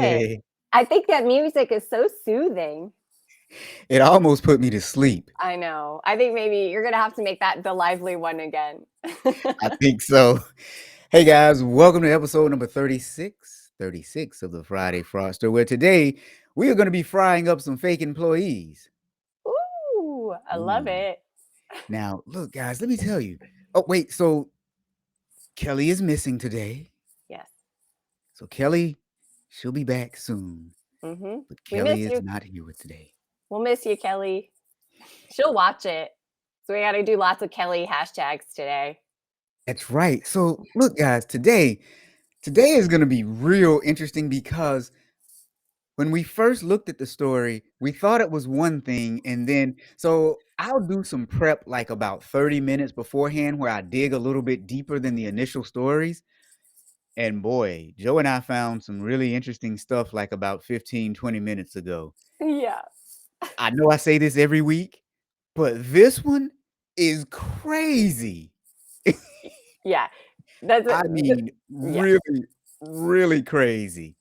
it. Hey, I think that music is so soothing. it almost put me to sleep. I know. I think maybe you're gonna have to make that the lively one again. I think so. Hey guys, welcome to episode number 36 of the Friday Fraudster, where today we are going to be frying up some fake employees. Ooh, I love Ooh. it. Now, look, guys, let me tell you. Oh, wait, so Kelly is missing today. Yes. So Kelly, she'll be back soon. But We Kelly miss is you. not here with today. We'll miss you, Kelly. She'll watch it. So we got to do lots of Kelly hashtags today. That's right. So, look, guys, today is going to be real interesting because when we first looked at the story, we thought it was one thing. And then, so I'll do some prep like about 30 minutes beforehand where I dig a little bit deeper than the initial stories. And boy, Joe and I found some really interesting stuff like about 15, 20 minutes ago. Yeah. I know I say this every week, but this one is crazy. Yeah. That's I it. mean, Yeah. really, really crazy.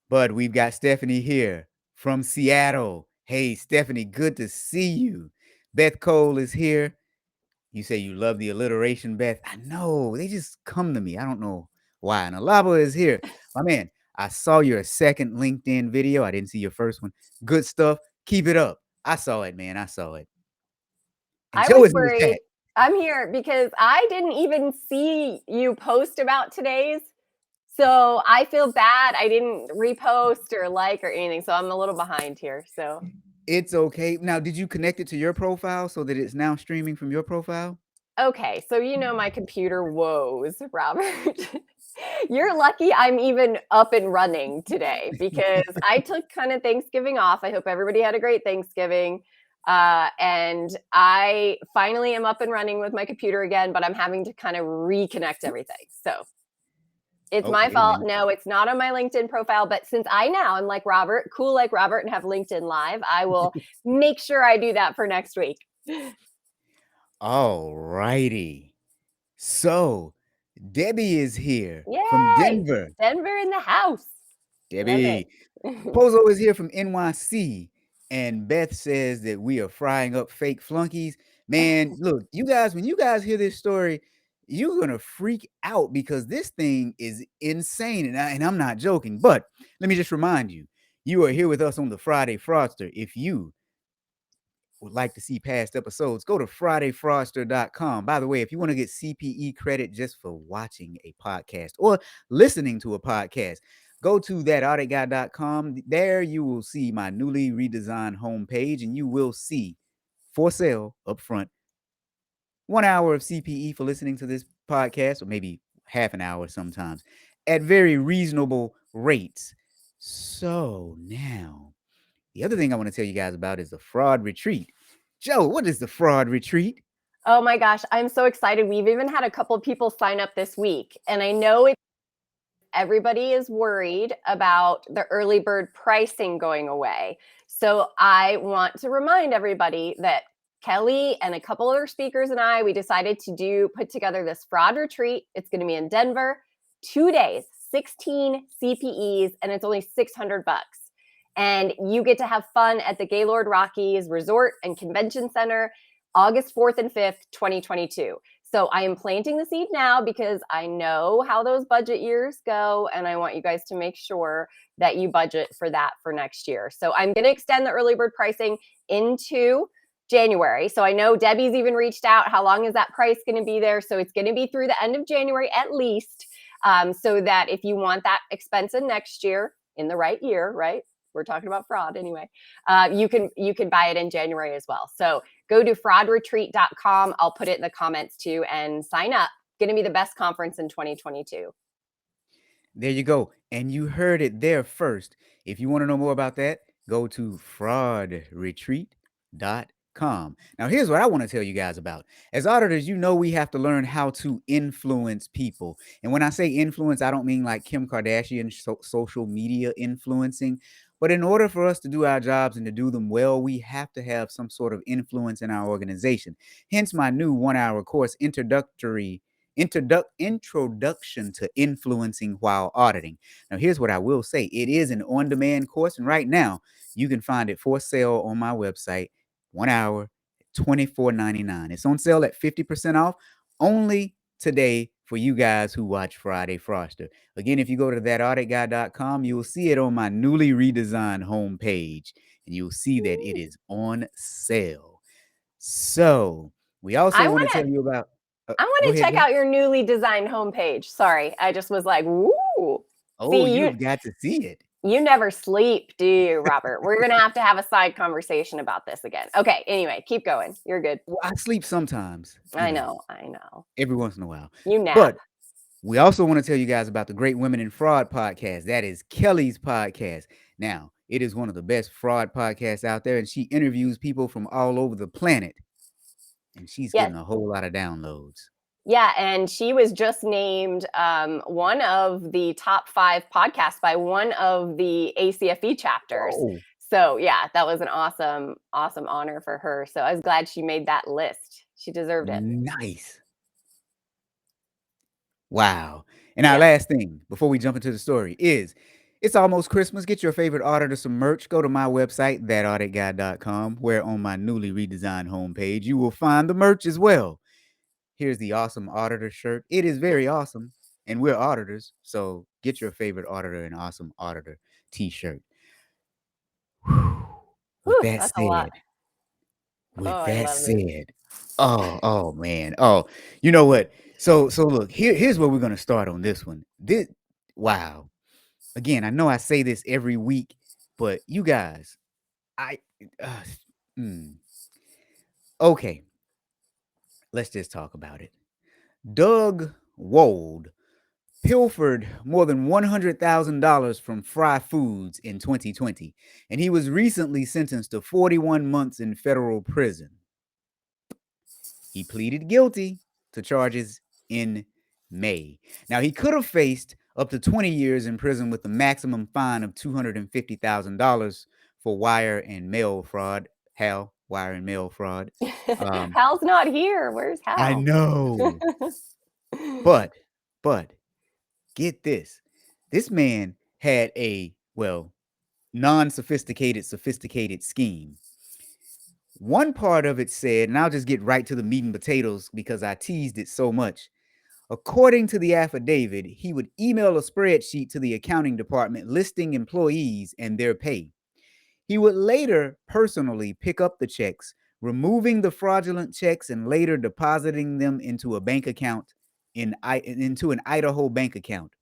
But we've got Stephanie here from Seattle. Hey, Stephanie, good to see you. Beth Cole is here. You say you love the alliteration, Beth. I know. They just come to me. I don't know why. And Alaba is here. My man, I saw your second LinkedIn video. I didn't see your first one. Good stuff. Keep it up. I saw it, man. I saw it. And I Joe was is in the worried. chat. I'm here because I didn't even see you post about today's. So I feel bad. I didn't repost or like or anything. So I'm a little behind here. So It's okay. Now, did you connect it to your profile so that it's now streaming from your profile? okay. So you know my computer woes, Robert. You're lucky I'm even up and running today because I took kind of Thanksgiving off. I hope everybody had a great Thanksgiving. And I finally am up and running with my computer again, but I'm having to kind of reconnect everything. So it's my Okay, fault. man. No, it's not on my LinkedIn profile. But since I now am like Robert, cool like Robert, and have LinkedIn Live, I will make sure I do that for next week. All righty. So, Debbie is here from Yay! Denver. Denver in the house. Love Debbie. it. Pozo is here from NYC. And Beth says that we are frying up fake flunkies. Man, look, you guys, when you guys hear this story, you're going to freak out because this thing is insane. And I'm not joking. But let me just remind you, you are here with us on the Friday Fraudster. If you would like to see past episodes, go to fridayfraudster.com. By the way, if you want to get CPE credit just for watching a podcast or listening to a podcast, go to thatauditguy.com. There you will see my newly redesigned homepage, and you will see for sale up front 1 hour of CPE for listening to this podcast, or maybe half an hour sometimes, at very reasonable rates. So now, the other thing I want to tell you guys about is the fraud retreat. Joe, what is the fraud retreat? Oh my gosh, I'm so excited. We've even had a couple of people sign up this week. And I know everybody is worried about the early bird pricing going away. So I want to remind everybody that Kelly and a couple other speakers and we decided to put together this fraud retreat. It's going to be in Denver, 2 days, 16 CPEs, and it's only $600. And you get to have fun at the Gaylord Rockies Resort and Convention Center, August 4th and 5th, 2022. So I am planting the seed now because I know how those budget years go, and I want you guys to make sure that you budget for that for next year. So I'm going to extend the early bird pricing into January. So I know Debbie's even reached out. How long is that price going to be there? So it's going to be through the end of January at least, so that if you want that expensive next year in the right year, right? We're talking about fraud anyway. You can buy it in January as well. So go to fraudretreat.com. I'll put it in the comments too and sign up. Going to be the best conference in 2022. There you go. And you heard it there first. If you want to know more about that, go to fraudretreat.com. Now, here's what I want to tell you guys about. As auditors, you know we have to learn how to influence people. And when I say influence, I don't mean like Kim Kardashian social media influencing. But in order for us to do our jobs and to do them well, we have to have some sort of influence in our organization. Hence my new 1 hour course, Introductory Introduction to Influencing While Auditing. Now, here's what I will say: it is an on demand course, and right now you can find it for sale on my website, 1 hour, $24.99. It's on sale at 50% off only today for you guys who watch Friday Fraudster. Again, if you go to thatauditguy.com, you will see it on my newly redesigned homepage, and you'll see that it is on sale. So, we also I want to want tell to you about. I Go want to ahead. check Go ahead. out your newly designed homepage. Sorry, I just was like, "Woo!" Oh, See, you you have got to see it. you never sleep, do you, Robert? We're gonna have to have a side conversation about this again. Okay. Anyway, keep going. You're good. Well, I sleep sometimes, I know. I know. every once in a while. You nap. But we also want to tell you guys about the Great Women in Fraud podcast. That is Kelly's podcast. Now, it is one of the best fraud podcasts out there, and she interviews people from all over the planet, and she's Yes. getting a whole lot of downloads. Yeah, and she was just named one of the top 5 podcasts by one of the ACFE chapters. Whoa, So yeah, that was an awesome, awesome honor for her. So I was glad she made that list. She deserved it. nice. Wow. And our Yeah. last thing before we jump into the story is it's almost Christmas. Get your favorite auditor some merch. Go to my website, thatauditguy.com, where on my newly redesigned homepage, you will find the merch as well. Here's the awesome auditor shirt. It is very awesome, and we're auditors, so get your favorite auditor an awesome auditor t-shirt. With Whew, that that's a lot. said, Oh, with I that love this. said, oh man. Oh, you know what? So look, here's where we're gonna start on this one. This wow. Again, I know I say this every week, but you guys, I uh, mm, okay, let's just talk about it. Doug Wold pilfered more than $100,000 from Fry Foods in 2020, and he was recently sentenced to 41 months in federal prison. He pleaded guilty to charges in May. Now, he could have faced up to 20 years in prison with a maximum fine of $250,000 for wire and mail fraud. Hal, wire and mail fraud. Um, Hal's not here. Where's I Hal? know, but, but get this. This man had a, well, non-sophisticated, sophisticated scheme. One part of it said, and I'll just get right to the meat and potatoes because I teased it so much. According to the affidavit, he would email a spreadsheet to the accounting department listing employees and their pay. He would later personally pick up the checks, removing the fraudulent checks and later depositing them into a bank account into an Idaho bank account.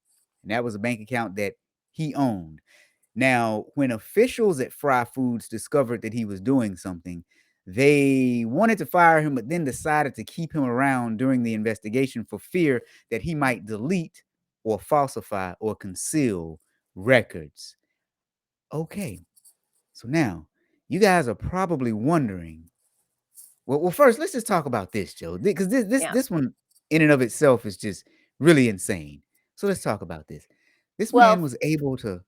And that was a bank account that he owned. Now, when officials at Fry Foods discovered that he was doing something, they wanted to fire him, but then decided to keep him around during the investigation for fear that he might delete or falsify or conceal records. Okay, so now you guys are probably wondering. Well, first let's just talk about this, Joe, because this this Yeah. this one in and of itself is just really insane. So let's talk about this. This man Well, was able to.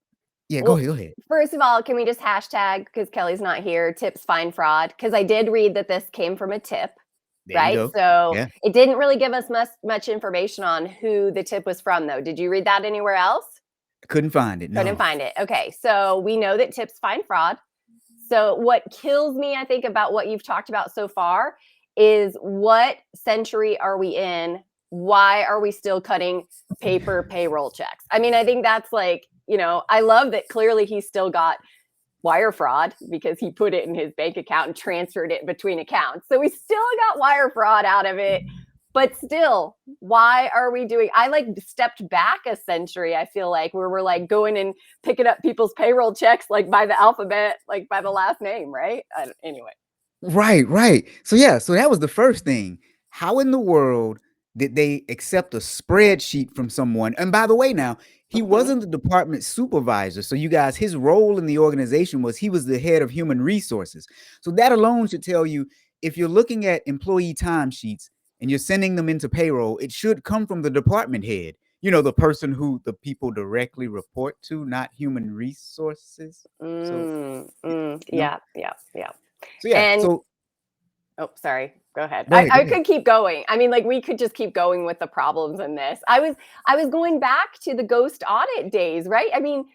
Yeah, go well, ahead. Go ahead. first of all, can we just hashtag, because Kelly's not here, tips find fraud? Because I did read that this came from a tip, There you right? go. So Yeah. it didn't really give us much information on who the tip was from, though. Did you read that anywhere else? Couldn't find it. Couldn't No. find it. Okay. So we know that tips find fraud. So what kills me, I think, about what you've talked about so far is what century are we in? Why are we still cutting paper payroll checks? I mean, I think that's like, I love that clearly he's still got wire fraud because he put it in his bank account and transferred it between accounts. So we still got wire fraud out of it. But still, why are we doing? I like stepped back a century, I feel like, where we're like going and picking up people's payroll checks like by the alphabet, like by the last name, right? Anyway. Right, right. So yeah, so that was the first thing. How in the world did they accept a spreadsheet from someone? And by the way, now he Mhm. wasn't the department supervisor. So you guys, his role in the organization was he was the head of human resources. So that alone should tell you if you're looking at employee timesheets and you're sending them into payroll, it should come from the department head. The person who the people directly report to, not human resources. So, Mm, y- mm, you know, yeah, yeah, yeah. so yeah, And so oh, sorry. Go ahead. Go ahead, go I ahead. could keep going. I mean, like, we could just keep going with the problems in this. I was going back to the ghost audit days, right? I mean,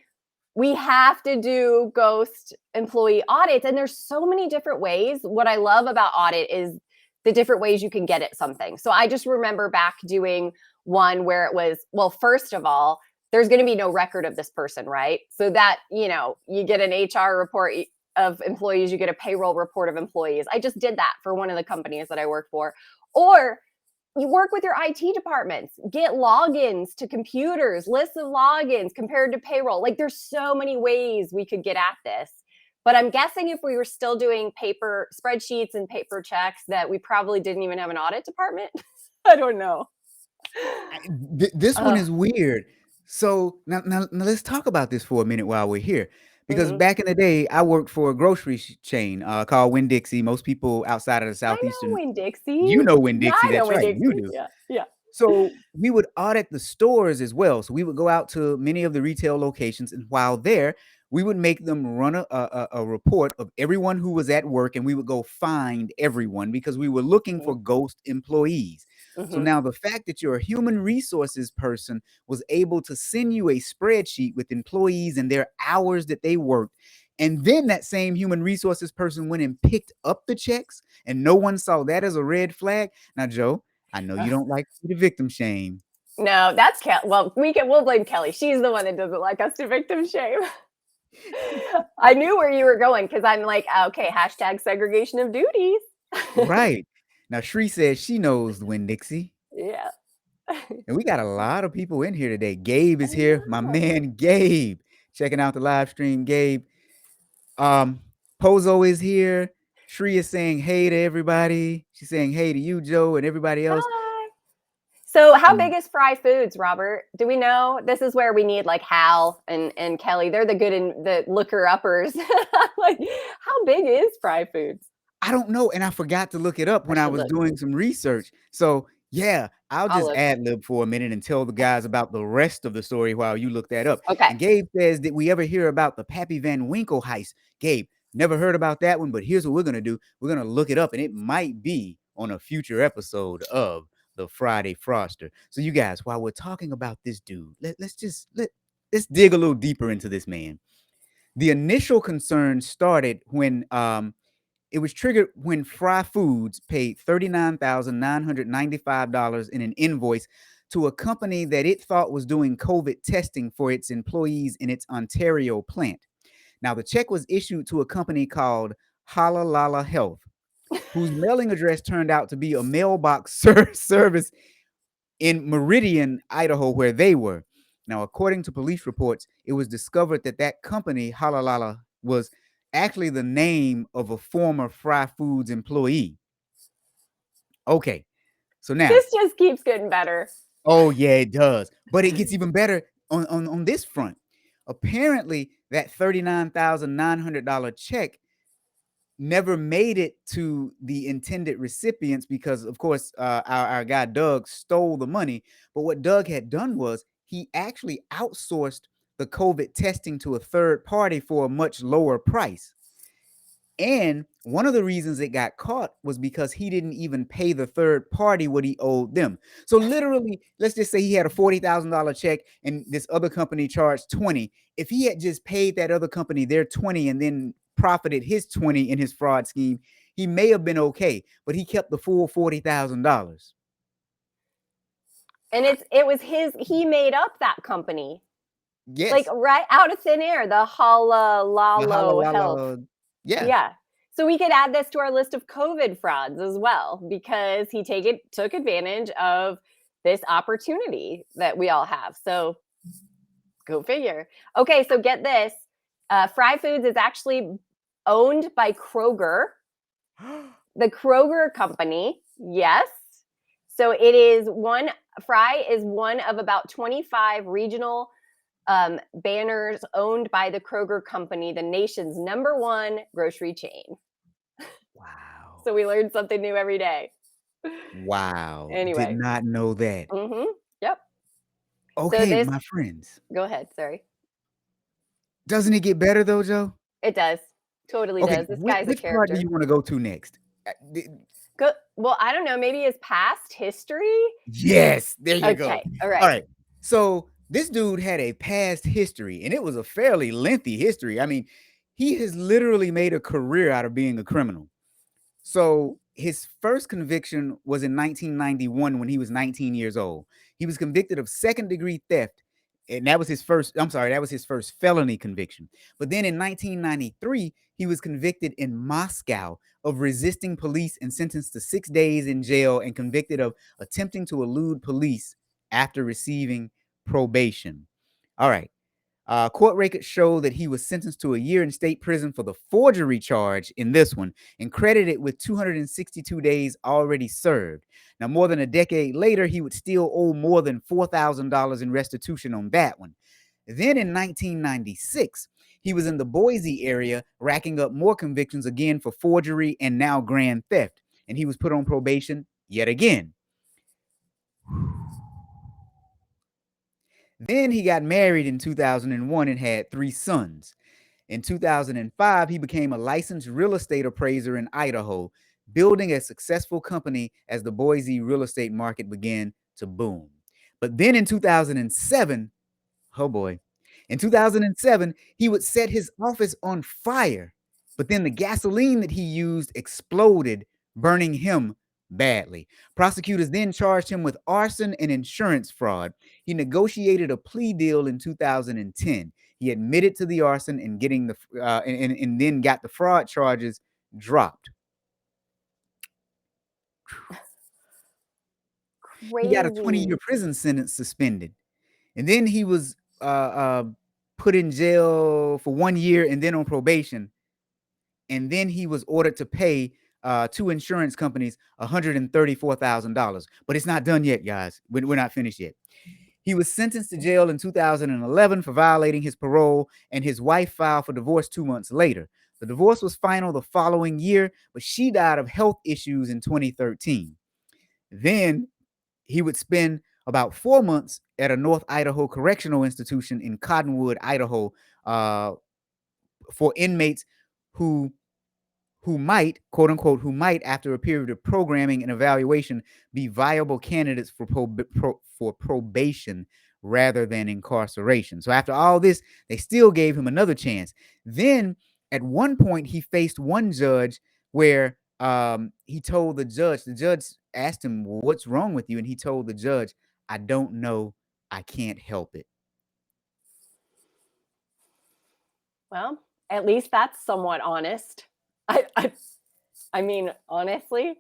we have to do ghost employee audits, and there's so many different ways. What I love about audit is the different ways you can get at something. So I just remember back doing one where it was, well, first of all, there's going to be no record of this person, right? So that, you get an HR report of employees, you get a payroll report of employees. I just did that for one of the companies that I work for. Or you work with your IT departments, get logins to computers, lists of logins compared to payroll. Like, there's so many ways we could get at this. But I'm guessing if we were still doing paper spreadsheets and paper checks, that we probably didn't even have an audit department. I don't know. This one Uh, is weird. So now let's talk about this for a minute while we're here. Because mhm. back in the day, I worked for a grocery chain called Winn-Dixie. Most people outside of the I know Southeastern, Winn you Dixie. know Yeah, Winn-Dixie. I know That's Winn right, you Dixie. do. Yeah, yeah. So we would audit the stores as well. So we would go out to many of the retail locations, and while there, we would make them run a report of everyone who was at work, and we would go find everyone because we were looking for ghost employees. So Mm-hmm. now the fact that you're a human resources person was able to send you a spreadsheet with employees and their hours that they worked. And then that same human resources person went and picked up the checks, and no one saw that as a red flag. Now, Joe, I know you don't like the victim shame. No, that's Kelly. Well, we'll blame Kelly. She's the one that doesn't like us to victim shame. I knew where you were going because I'm like, okay, hashtag segregation of duties. Right. Now, Shree says she knows Winn-Dixie. Yeah. And we got a lot of people in here today. Gabe I is here. My know. man Gabe. Checking out the live stream, Gabe. Pozo is here. Shree is saying hey to everybody. She's saying hey to you, Joe, and everybody else. Hi. So, how And big is Fry Foods, Robert? Do we know? This is where we need like Hal and Kelly. They're the good and the looker uppers. Like, how big is Fry Foods? I don't know, and I forgot to look it up I when I should was look. doing some research. So, yeah, I'll I'll just look. ad lib for a minute and tell the guys about the rest of the story while you look that up. Okay. And Gabe says, did we ever hear about the Pappy Van Winkle heist? Gabe, never heard about that one, but here's what we're gonna do. We're gonna look it up, and it might be on a future episode of the Friday Fraudster. So, you guys, while we're talking about this dude, let's dig a little deeper into this man. The initial concern started when it was triggered when Fry Foods paid $39,995 in an invoice to a company that it thought was doing COVID testing for its employees in its Ontario plant. Now, the check was issued to a company called Halalala Health, whose mailing address turned out to be a mailbox service in Meridian, Idaho, where they were. Now, according to police reports, it was discovered that that company, Halalala, was actually the name of a former Fry Foods employee. Okay, so now, This just keeps getting better. oh yeah, it does, but it gets even better on this front. Apparently, that $39,900 check never made it to the intended recipients because, of course, our guy Doug stole the money. But what Doug had done was he actually outsourced the COVID testing to a third party for a much lower price. And one of the reasons it got caught was because he didn't even pay the third party what he owed them. So literally, let's just say he had a $40,000 check and this other company charged 20. If he had just paid that other company their 20 and then profited his 20 in his fraud scheme, he may have been okay, but he kept the full $40,000. And he made up that company. Like, Yes. right out of thin air, the The Halalalo Health. halalala. Yeah. Yeah. So we could add this to our list of COVID frauds as well, because he took advantage of this opportunity that we all have. So go figure. Okay, so get this. Fry Foods is actually owned by Kroger, the Kroger company. Yes. So Fry is one of about 25 regional banners owned by the Kroger company, the nation's #1 grocery chain. Wow. So we learn something new every day. Wow. Did Anyway. not know that. Yep. So Okay, this my friends. Go ahead, sorry. Doesn't it get better though, Joe? It does. Totally Okay, does. This guy's a which part do character. you want to go to next? Go well, I don't know, maybe his past history? Yes, there you go. Okay, all right. All right. So this dude had a past history, and it was a fairly lengthy history. I mean, he has literally made a career out of being a criminal. So his first conviction was in 1991 when he was 19 years old. He was convicted of second degree theft. And that was his first, I'm sorry, that was his first felony conviction. But then in 1993, he was convicted in Moscow of resisting police and sentenced to 6 days in jail and convicted of attempting to elude police after receiving probation. All right. Court records show that he was sentenced to a year in state prison for the forgery charge in this one and credited with 262 days already served. Now, more than a decade later, he would still owe more than $4,000 in restitution on that one. Then in 1996, he was in the Boise area, racking up more convictions again for forgery and now grand theft. And he was put on probation yet again. Then he got married in 2001 and had 3 sons. In 2005, he became a licensed real estate appraiser in Idaho, building a successful company as the Boise real estate market began to boom. But then in 2007, oh boy, in 2007, he would set his office on fire, but then the gasoline that he used exploded, burning him badly. Prosecutors then charged him with arson and insurance fraud. He negotiated a plea deal in 2010. He admitted to the arson and getting the and then got the fraud charges dropped. He got a 20-year Crazy. prison sentence suspended, and then he was put in jail for 1 year and then on probation, and then he was ordered to pay 2 insurance companies $134,000. But it's not done yet, guys. We're not finished yet. He was sentenced to jail in 2011 for violating his parole, and his wife filed for divorce 2 months later. The divorce was final the following year, but she died of health issues in 2013. Then he would spend about 4 months at a North Idaho Correctional Institution in Cottonwood, Idaho, for inmates who might, quote unquote, who might, after a period of programming and evaluation, be viable candidates for probation rather than incarceration. So after all this, they still gave him another chance. Then at one point, he faced one judge where he told the judge asked him, well, what's wrong with you? And he told the judge, I don't know. I can't help it. Well, at least that's somewhat honest. I mean, honestly,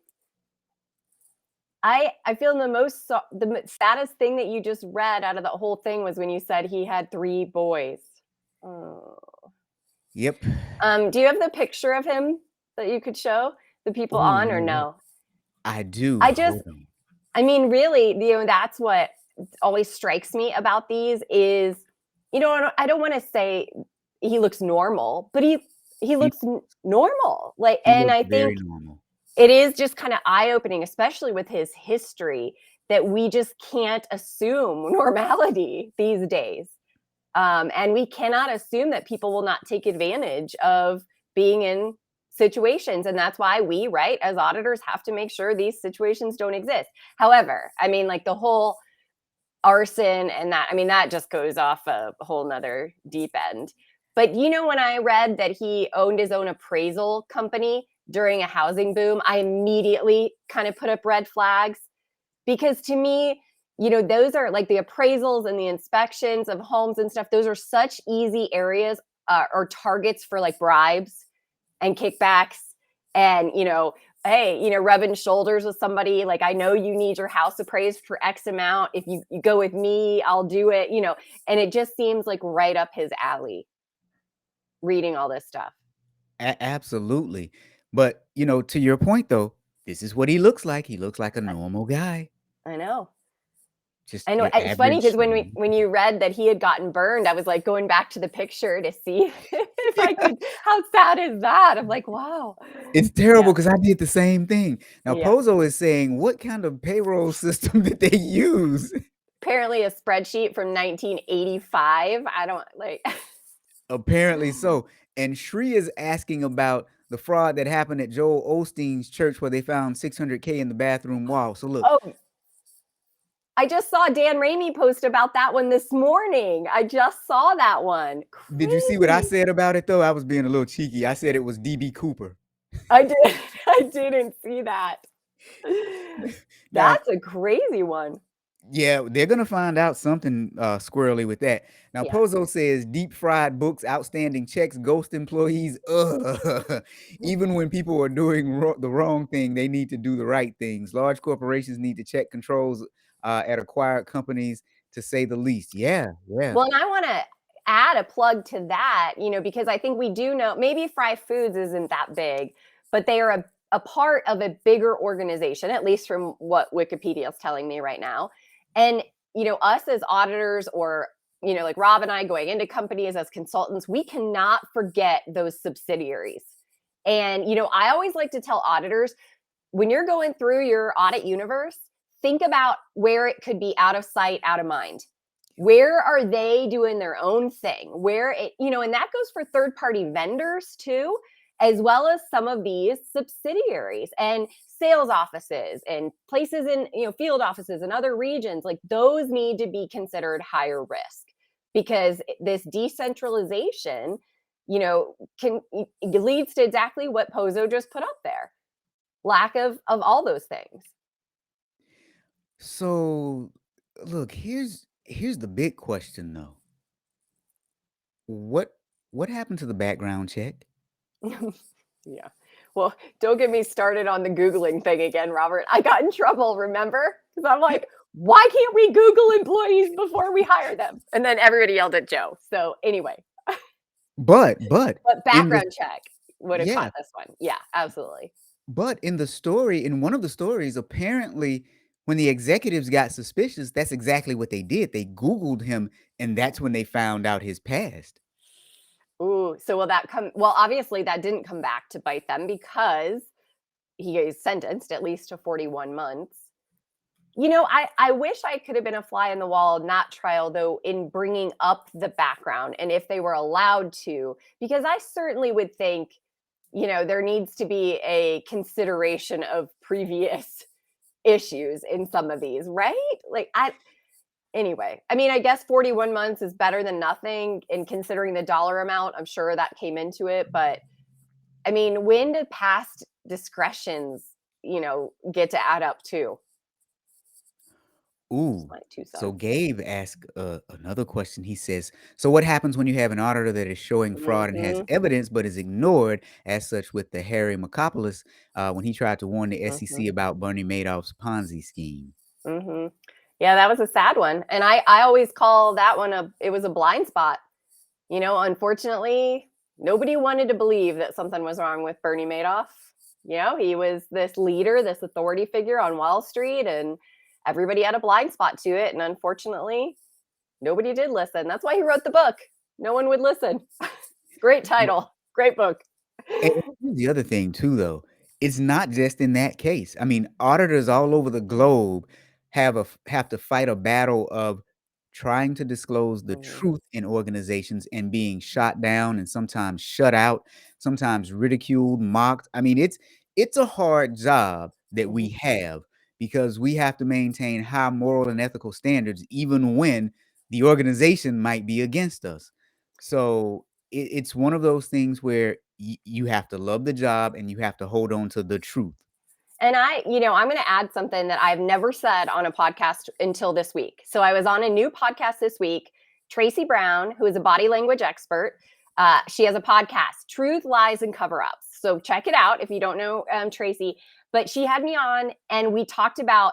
I feel the saddest thing that you just read out of the whole thing was when you said he had 3 boys. Oh. Yep. Do you have the picture of him that you could show the people Ooh, on, you or know what? no? I do. I just, Hold on. I mean, really, that's what always strikes me about these is, I don't want to say he looks normal, but he He, looks normal. Like, he and looks I very think normal. it is just kind of eye-opening, especially with his history, that we just can't assume normality these days. And we cannot assume that people will not take advantage of being in situations. And that's why we, right, as auditors, have to make sure these situations don't exist. However, I mean, like the whole arson and that, I mean, that just goes off a whole nother deep end. But when I read that he owned his own appraisal company during a housing boom, I immediately kind of put up red flags, because to me, those are like the appraisals and the inspections of homes and stuff. Those are such easy areas or targets for like bribes and kickbacks and, hey, rubbing shoulders with somebody. Like, I know you need your house appraised for X amount. If you go with me, I'll do it, and it just seems like right up his alley reading all this stuff. Absolutely. But, to your point though, this is what he looks like. He looks like a normal guy. I know. Just I know. your It's funny average. because when you read that he had gotten burned, I was like going back to the picture to see if I could. How sad is that? I'm like, wow. It's Yeah, terrible because I did the same thing. Now, yeah. Pozo is saying, what kind of payroll system did they use? Apparently, a spreadsheet from 1985. I don't like. Apparently so. And Shri is asking about the fraud that happened at Joel Osteen's church where they found 600K in the bathroom wall. So look, Oh, I just saw Dan Ramey post about that one this morning. I just saw that one. did you see what I Crazy. said about it though? I was being a little cheeky. I said it was DB Cooper. I did. I didn't see that. Now, That's a crazy one. yeah, they're gonna find out something squirrely with that. Now, Yeah. Pozo says deep fried books, outstanding checks, ghost employees. Ugh. Even when people are doing the wrong thing, they need to do the right things. Large corporations need to check controls at acquired companies, to say the least. Yeah, yeah. Well, and I want to add a plug to that, because I think we do know maybe Fry Foods isn't that big, but they are a part of a bigger organization, at least from what Wikipedia is telling me right now. And, us as auditors or, like Rob and I going into companies as consultants, we cannot forget those subsidiaries. And, I always like to tell auditors when you're going through your audit universe, think about where it could be out of sight, out of mind. Where are they doing their own thing? And that goes for third party vendors too, as well as some of these subsidiaries and sales offices and places in, field offices and other regions. Like those need to be considered higher risk because this decentralization, can leads to exactly what Pozo just put up there. Lack of all those things. So, look, here's the big question though. What what happened to the background check? Yeah. Well, don't get me started on the Googling thing again, Robert. I got in trouble, remember? Because I'm like, why can't we Google employees before we hire them? And then everybody yelled at Joe. So anyway, But but in the background check would have yeah, caught this one. Yeah, absolutely. but in the story, in one of the stories, apparently when the executives got suspicious, that's exactly what they did. They Googled him, and that's when they found out his past. Ooh, so will that come? Well, obviously that didn't come back to bite them because he is sentenced at least to 41 months. I wish I could have been a fly in the wall, not trial, though, in bringing up the background and if they were allowed to, because I certainly would think, there needs to be a consideration of previous issues in some of these, right? Anyway, I mean, I guess 41 months is better than nothing. And considering the dollar amount, I'm sure that came into it. But I mean, when did past discretions, get to add up too? Just Ooh. my two So cents. Gabe asked another question. He says, "So what happens when you have an auditor that is showing fraud and has Mhm, evidence, but is ignored as such with the Harry Makopoulos when he tried to warn the SEC mhm, about Bernie Madoff's Ponzi scheme?" mhm. Yeah, that was a sad one, and I always call that one it was a blind spot. Unfortunately, nobody wanted to believe that something was wrong with Bernie Madoff. He was this leader, this authority figure on Wall Street, and everybody had a blind spot to it. And unfortunately, nobody did listen. That's why he wrote the book. No one would listen. Great title, great book. And here's the other thing too, though. It's not just in that case. I mean, auditors all over the globe have to fight a battle of trying to disclose the Mhm, truth in organizations and being shot down and sometimes shut out, sometimes ridiculed, mocked. I mean, it's a hard job that we mhm. have because we have to maintain high moral and ethical standards even when the organization might be against us. So it's one of those things where you have to love the job and you have to hold on to the truth. And I'm going to add something that I've never said on a podcast until this week. So I was on a new podcast this week. Tracy Brown, who is a body language expert, she has a podcast, Truth, Lies, and Cover Ups. So check it out if you don't know Tracy. But she had me on and we talked about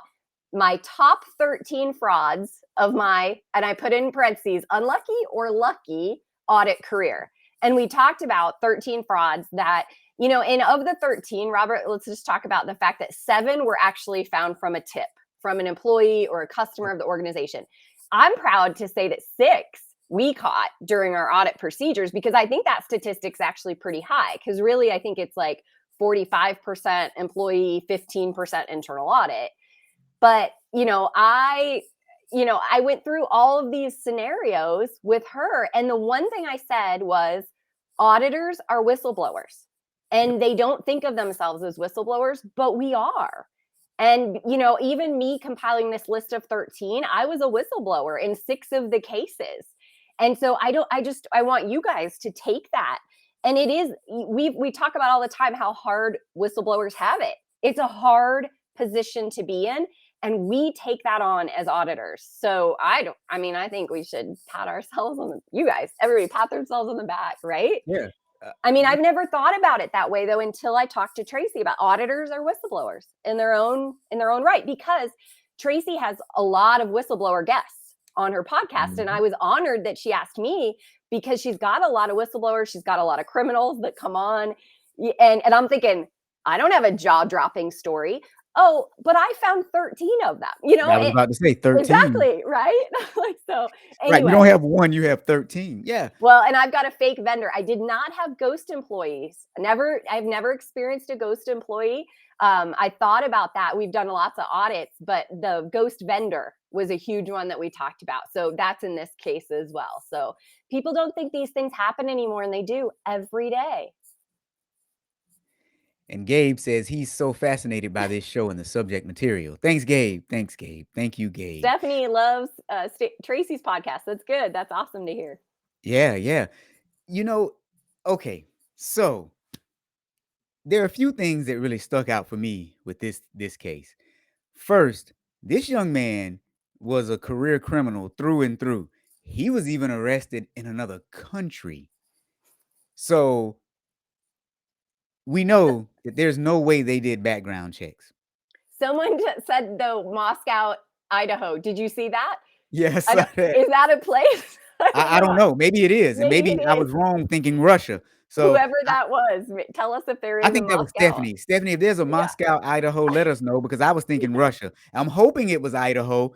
my top 13 frauds of and I put in parentheses, unlucky or lucky audit career. And we talked about 13 frauds that and of the 13, Robert, let's just talk about the fact that 7 were actually found from a tip from an employee or a customer of the organization. I'm proud to say that 6 we caught during our audit procedures because I think that statistic's actually pretty high because really I think it's like 45% employee, 15% internal audit. But, I went through all of these scenarios with her and the one thing I said was auditors are whistleblowers. and they don't think of themselves as whistleblowers, but we are. And, even me compiling this list of 13, I was a whistleblower in 6 of the cases. And so I want you guys to take that. And it is, we talk about all the time how hard whistleblowers have it. It's a hard position to be in. And we take that on as auditors. So I think we should pat ourselves everybody pat themselves on the back, right? Yeah. I've never thought about it that way though until I talked to Tracy about auditors are whistleblowers in their own right, because Tracy has a lot of whistleblower guests on her podcast, and I was honored that she asked me because she's got a lot of whistleblowers, she's got a lot of criminals that come on, and I'm thinking, I don't have a jaw-dropping story. Oh, but I found 13 of them. I was about to say 13. Exactly, right? So Right, you anyway. don't have 1, you have 13. Yeah. Well, and I've got a fake vendor. I did not have ghost employees. I've never experienced a ghost employee. I thought about that. We've done lots of audits, but the ghost vendor was a huge one that we talked about. So that's in this case as well. So people don't think these things happen anymore, and they do every day. And Gabe says he's so fascinated by this show and the subject material. Thanks, Gabe. Thanks, Gabe. Thank you, Gabe. Stephanie loves Tracy's podcast. That's good. That's awesome to hear. Yeah, yeah. Okay, so there are a few things that really stuck out for me with this case. First, this young man was a career criminal through and through. He was even arrested in another country. So we know that there's no way they did background checks. Someone said though, Moscow, Idaho. Did you see that? Yes. Is that a place? I don't know. Maybe it is. And maybe I was wrong thinking Russia. So whoever that was, tell us if there is. I think that was Stephanie. Stephanie, if there's a Moscow, Idaho, let us know, because I was thinking Russia. I'm hoping it was Idaho,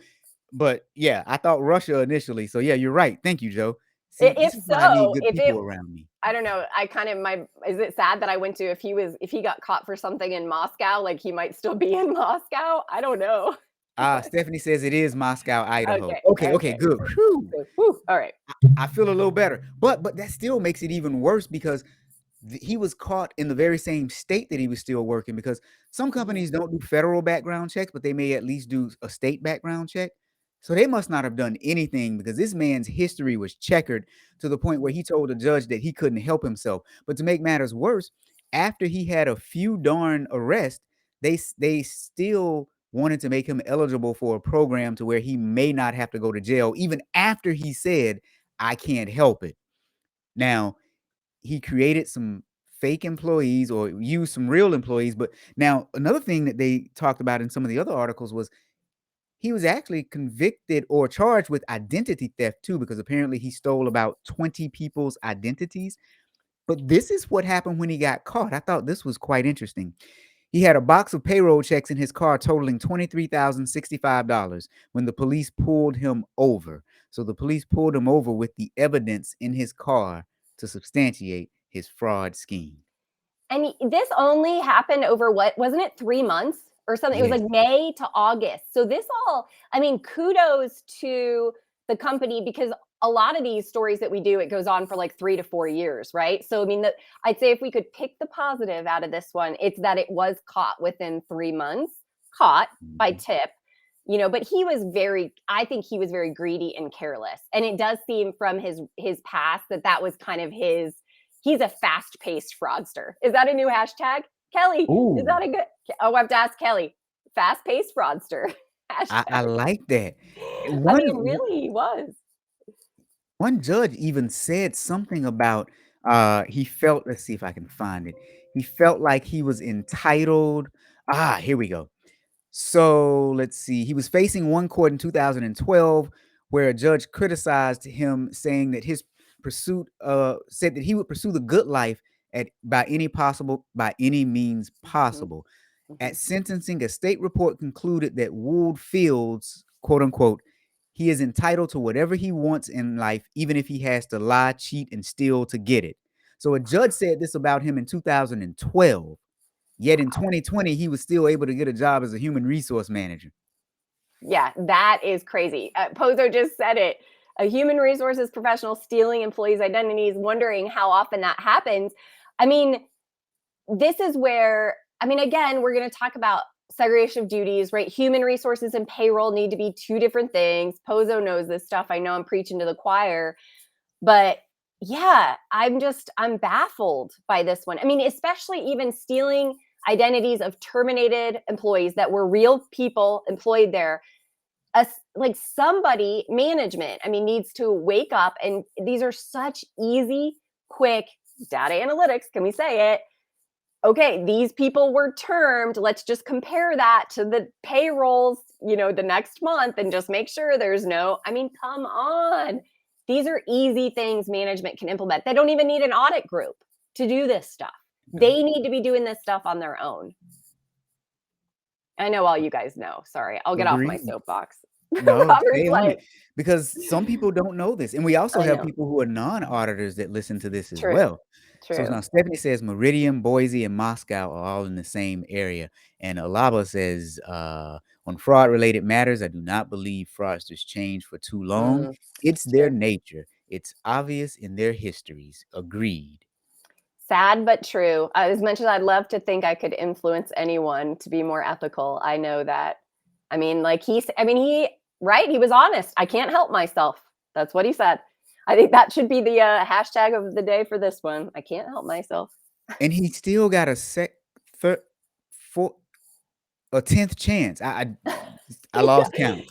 but yeah, I thought Russia initially. So yeah, you're right. Thank you, Joe. See, If this is why I need so, good if people around me. I don't know. Is it sad that I went to, if he got caught for something in Moscow, like he might still be in Moscow? I don't know. Stephanie says it is Moscow, Idaho. Okay, good. Whew. All right. I feel a little better, but that still makes it even worse because he was caught in the very same state that he was still working, because some companies don't do federal background checks, but they may at least do a state background check. So they must not have done anything, because this man's history was checkered to the point where he told the judge that he couldn't help himself. But to make matters worse, after he had a few darn arrests, they still wanted to make him eligible for a program to where he may not have to go to jail, even after he said, I can't help it. Now, he created some fake employees or used some real employees. But now another thing that they talked about in some of the other articles was he was actually convicted or charged with identity theft too, because apparently he stole about 20 people's identities. But this is what happened when he got caught. I thought this was quite interesting. He had a box of payroll checks in his car totaling $23,065 when the police pulled him over. So the police pulled him over with the evidence in his car to substantiate his fraud scheme. And this only happened over, wasn't it 3 months or something? Yes. It was like May to August. So this kudos to the company, because a lot of these stories that we do, it goes on for like 3 to 4 years, right? So, I'd say if we could pick the positive out of this one, it's that it was caught within 3 months, by tip, but I think he was very greedy and careless. And it does seem from his past that was kind of he's a fast-paced fraudster. Is that a new hashtag? Kelly, Ooh. Is that a good? Oh, I have to ask Kelly. Fast-paced fraudster. I like that. Really was. One judge even said something about he felt, let's see if I can find it. He felt like he was entitled. Here we go. So let's see. He was facing one court in 2012 where a judge criticized him, saying that his pursuit said that he would pursue the good life by any means possible. Mm-hmm. At sentencing, a state report concluded that Wood Fields, quote unquote, he is entitled to whatever he wants in life, even if he has to lie, cheat, and steal to get it. So a judge said this about him in 2012. Yet in 2020, he was still able to get a job as a human resource manager. Yeah, that is crazy. Pozo just said it. A human resources professional stealing employees' identities, wondering how often that happens. this is where, I mean, again, we're going to talk about segregation of duties, right? Human resources and payroll need to be two different things. Pozo knows this stuff. I know I'm preaching to the choir, but yeah, I'm baffled by this one. I mean, especially even stealing identities of terminated employees that were real people employed there. Like somebody, management, I mean, needs to wake up. And these are such easy, quick data analytics. Can we say it? Okay, these people were termed. Let's just compare that to the payrolls, the next month and just make sure there's no, I mean, come on. These are easy things management can implement. They don't even need an audit group to do this stuff. They need to be doing this stuff on their own. I know all you guys know. Sorry, I'll get off my Agreed. soapbox. No, stay Robert's on it like, because some people don't know this. And we also I have know. people who are non-auditors that listen to this as True. well. So True. now Stephanie says Meridian, Boise, and Moscow are all in the same area. And Alaba says, on fraud-related matters, I do not believe fraudsters change for too long. It's It's their true. nature. It's obvious in their histories. Agreed. Sad but true. As much as I'd love to think I could influence anyone to be more ethical, I know that. I mean, like right? He was honest. I can't help myself. That's what he said. I think that should be the hashtag of the day for this one. I can't help myself. And he still got a third, fourth, a 10th chance. I lost count.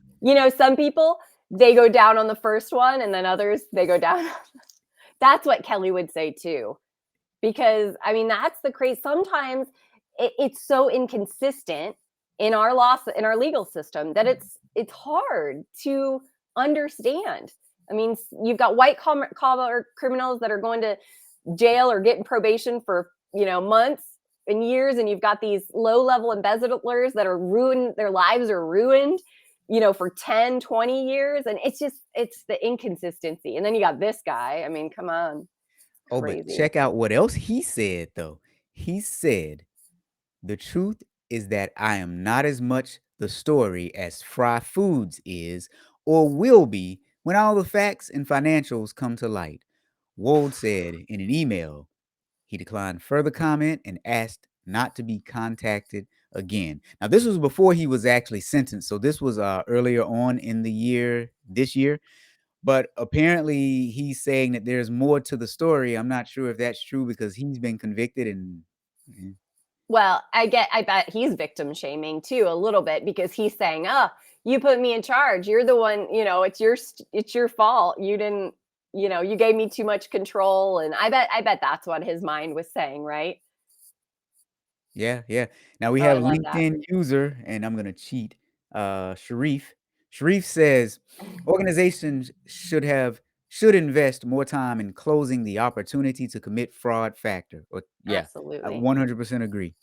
Some people, they go down on the first one, and then others, they go down. That's what Kelly would say too. Because I mean, that's the crazy. Sometimes it's so inconsistent in our legal system that it's hard to understand. I mean, you've got white collar criminals that are going to jail or getting probation for months and years, and you've got these low level embezzlers that are ruined. Their lives are ruined, for 10, 20 years, and it's the inconsistency. And then you got this guy. I mean, come on. Oh, but Crazy. check out what else he said, though. He said, the truth is that I am not as much the story as Fry Foods is or will be when all the facts and financials come to light. Wold said in an email he declined further comment and asked not to be contacted again. Now, this was before he was actually sentenced. So this was earlier on in the year, this year. But apparently he's saying that there's more to the story. I'm not sure if that's true because he's been convicted and Well, I bet he's victim shaming too a little bit, because he's saying, "Oh, you put me in charge. You're the one, it's your fault. You didn't, you gave me too much control." And I bet that's what his mind was saying, right? yeah, yeah. Now we Oh, I have love that. LinkedIn user, and I'm gonna cheat. Sharif. Sharif says organizations should invest more time in closing the opportunity to commit fraud factor. Or yeah, I Absolutely. 100% agree.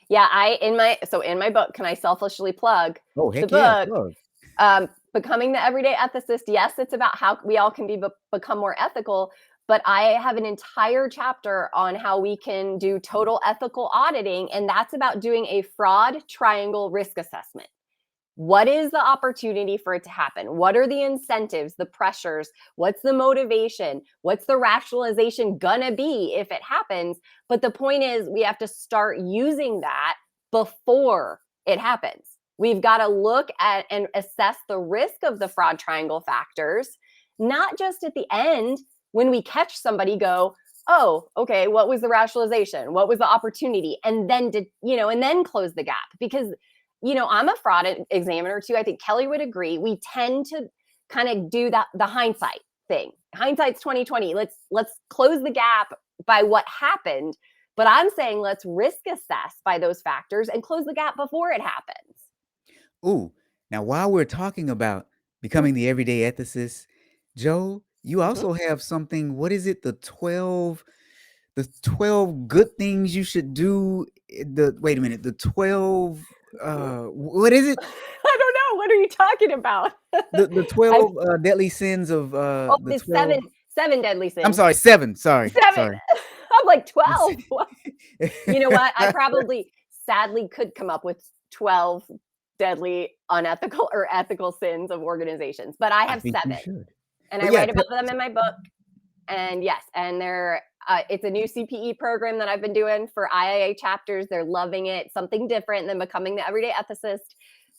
Yeah, in my book, can I selfishly plug Oh, the heck yeah, book? plug. Becoming the everyday ethicist. Yes, it's about how we all can become more ethical, but I have an entire chapter on how we can do total ethical auditing, and that's about doing a fraud triangle risk assessment. What is the opportunity for it to happen? What are the incentives, the pressures? What's the motivation? What's the rationalization gonna be if it happens? But the point is, we have to start using that before it happens. We've got to look at and assess the risk of the fraud triangle factors, not just at the end when we catch somebody, go, oh, okay, what was the rationalization? What was the opportunity? And then and then close the gap. Because I'm a fraud examiner too. I think Kelly would agree. We tend to kind of do that, the hindsight thing. Hindsight's 2020. Let's close the gap by what happened. But I'm saying let's risk assess by those factors and close the gap before it happens. Ooh, now while we're talking about becoming the everyday ethicist, Joe, you Mm-hmm. also have something. What is it? The 12 good things you should do. Wait a minute. The 12 what is it? I don't know. What are you talking about? The I 12 deadly sins of the the 12. seven deadly I'm sins. sorry, 7. Sorry. 7. Sorry. I'm like 12. You know what? I probably sadly could come up with 12 deadly unethical or ethical sins of organizations, but I I have think you 7, should. and I But yeah, write about them in my book. And yes, and they're It's a new CPE program that I've been doing for IIA chapters. They're loving it. Something different than becoming the everyday ethicist.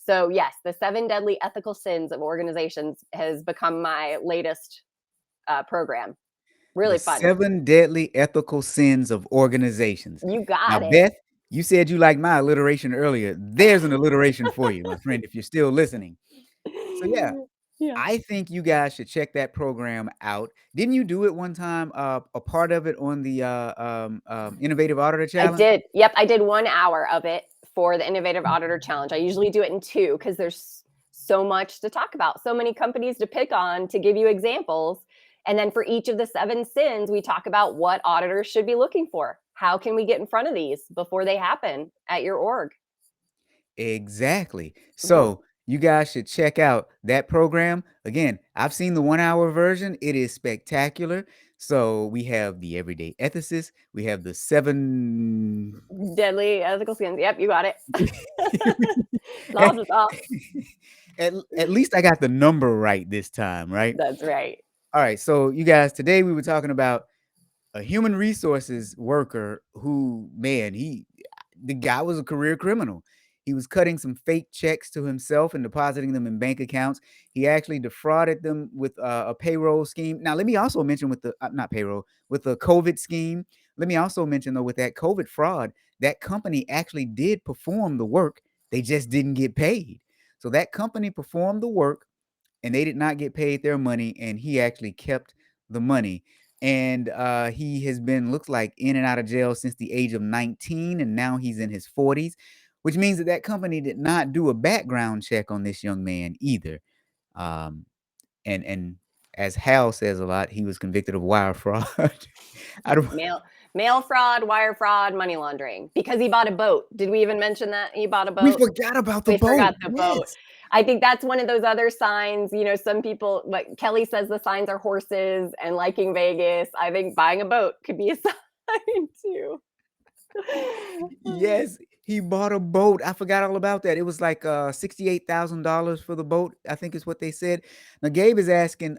So yes, the 7 deadly ethical sins of organizations has become my latest program. The Really fun. 7 deadly ethical sins of organizations. You Now, got it. Beth, you said you liked my alliteration earlier. There's an alliteration for you, my friend, if you're still listening. So yeah, Yeah. I think you guys should check that program out. Didn't you do it one time, a part of it on the, Innovative Auditor I Challenge? did. Yep, I did 1 hour of it for the Innovative Auditor Challenge. I usually do it in 2 because there's so much to talk about, so many companies to pick on to give you examples. And then for each of the 7 sins, we talk about what auditors should be looking for. How can we get in front of these before they happen at your org? Exactly. Mhm. So, you guys should check out that program. Again, I've seen the 1-hour version. It is spectacular. So, we have the everyday ethicist, we have the 7 Deadly ethical sins. Yep, you got it. Blah, at blah, blah. at least I got the number right this time, right? That's right. Alright, so you guys, today we were talking about a human resources worker who, man, the guy was a career criminal. He was cutting some fake checks to himself and depositing them in bank accounts. He actually defrauded them with a payroll scheme. Now, let me also mention with the not payroll, with the COVID scheme. Let me also mention though, with that COVID fraud, that company actually did perform the work. They just didn't get paid. So that company performed the work and they did not get paid their money, and he actually kept the money. And he has been, looks like, in and out of jail since the age of 19, and now he's in his 40s, which means that that company did not do a background check on this young man either. Um, and as Hal says a lot, he was convicted of wire fraud. I don't. Mail fraud, wire fraud, money laundering because he bought a boat. Did we even mention that he bought a We boat? forgot about the We forgot boat. the boat. Yes. I think that's one of those other signs. Some people, like Kelly says, the signs are horses and liking Vegas. I think buying a boat could be a sign too. Yes, he bought a boat. I forgot all about that. It was like $68,000 for the boat, I think is what they said. Now Gabe is asking,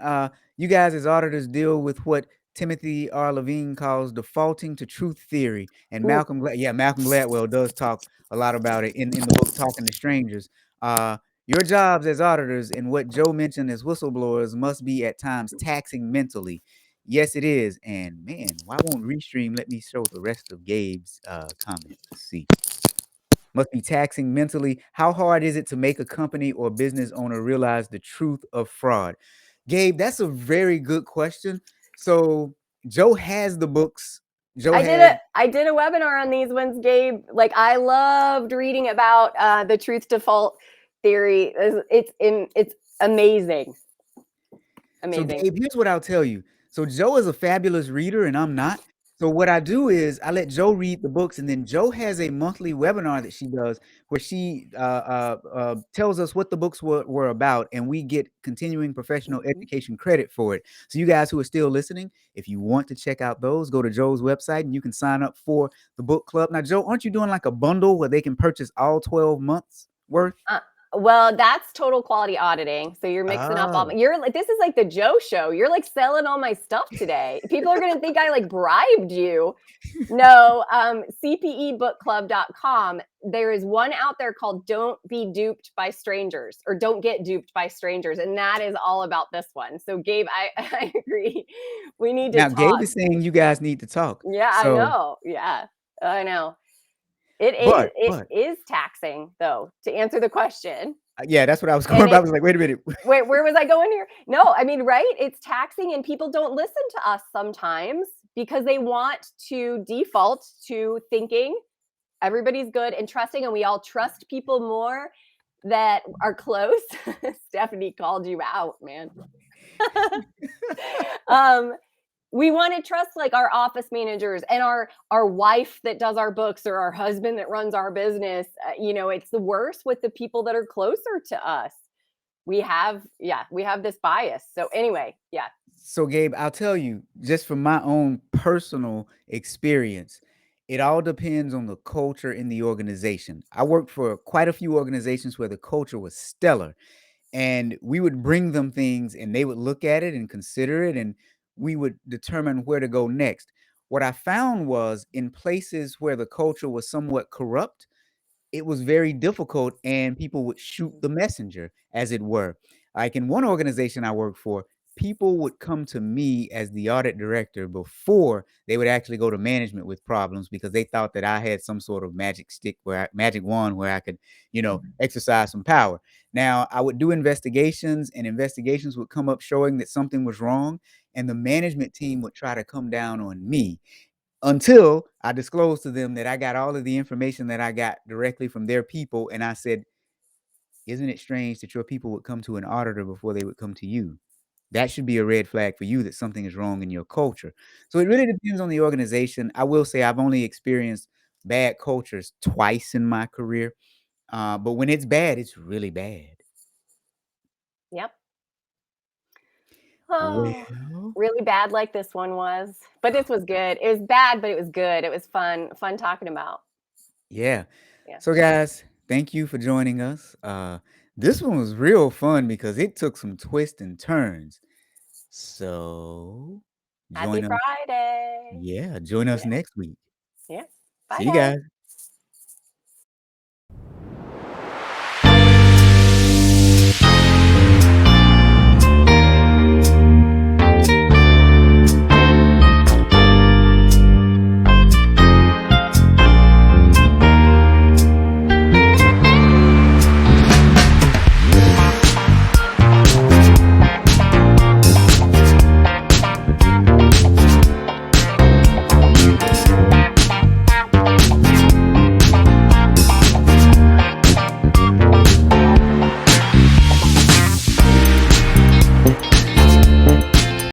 you guys as auditors deal with what Timothy R. Levine calls defaulting to truth theory. And Ooh, Malcolm Gladwell does talk a lot about it in the book Talking to Strangers. Uh your jobs as auditors and what Joe mentioned as whistleblowers must be at times taxing mentally. Yes, it is. And man, why won't Restream let me show the rest of Gabe's comment? Let's see. Must be taxing mentally. How hard is it to make a company or business owner realize the truth of fraud? Gabe, that's a very good question. So Joe has the books. Joe has. I did a webinar on these ones, Gabe. Like I loved reading about the truth default theory. It's amazing. So Amazing. Gabe, here's what I'll tell you. So Joe is a fabulous reader and I'm not. So what I do is I let Joe read the books, and then Joe has a monthly webinar that she does where she tells us what the books were about, and we get continuing professional Mhm. education credit for it. So you guys who are still listening, if you want to check out those, go to Joe's website and you can sign up for the book club. Now, Joe, aren't you doing like a bundle where they can purchase all 12 months worth? Uh, well, that's total quality auditing. So you're mixing up all. Oh. You're like this is like the Joe show. You're like selling all my stuff today. People are gonna think I like bribed you. No, cpebookclub.com. There is one out there called Don't Be Duped by Strangers or Don't Get Duped by Strangers. And that is all about this one. So, Gabe, I agree. We need to Now, Gabe talk. is saying you guys need to talk. Yeah, I So, know. Yeah, I know. It is but it is taxing though, to answer the question. yeah, that's what I was going And about. I it was like, wait a minute. wait, where was I going here? No, I mean, right? It's taxing and people don't listen to us sometimes because they want to default to thinking everybody's good and trusting, and we all trust people more that are close. Stephanie called you out, man. um, we want to trust like our office managers and our wife that does our books or our husband that runs our business. It's the worst with the people that are closer to us. We have this bias. So anyway, yeah. So, Gabe, I'll tell you, just from my own personal experience, it all depends on the culture in the organization. I worked for quite a few organizations where the culture was stellar, and we would bring them things and they would look at it and consider it, and we would determine where to go next. what I found was in places where the culture was somewhat corrupt, it was very difficult and people would shoot the messenger, as it were. Like in one organization I worked for, people would come to me as the audit director before they would actually go to management with problems because they thought that I had some sort of magic stick magic wand where I could, exercise some power. Now, I would do investigations and investigations would come up showing that something was wrong and the management team would try to come down on me until I disclosed to them that I got all of the information that I got directly from their people, and I said, "Isn't it strange that your people would come to an auditor before they would come to you? That should be a red flag for you that something is wrong in your culture." So it really depends on the organization. I will say I've only experienced bad cultures twice in my career, but when it's bad, it's really bad. Yep. Oh, Well, really bad like this one was, but this was good. It was bad, but it was good. It was fun talking about. yeah. Yeah. So, guys, thank you for joining us. This one was real fun because it took some twists and turns. So, Happy join us. Friday. Yeah, join us Yeah. next week. Yeah. Bye, See you guys. guys.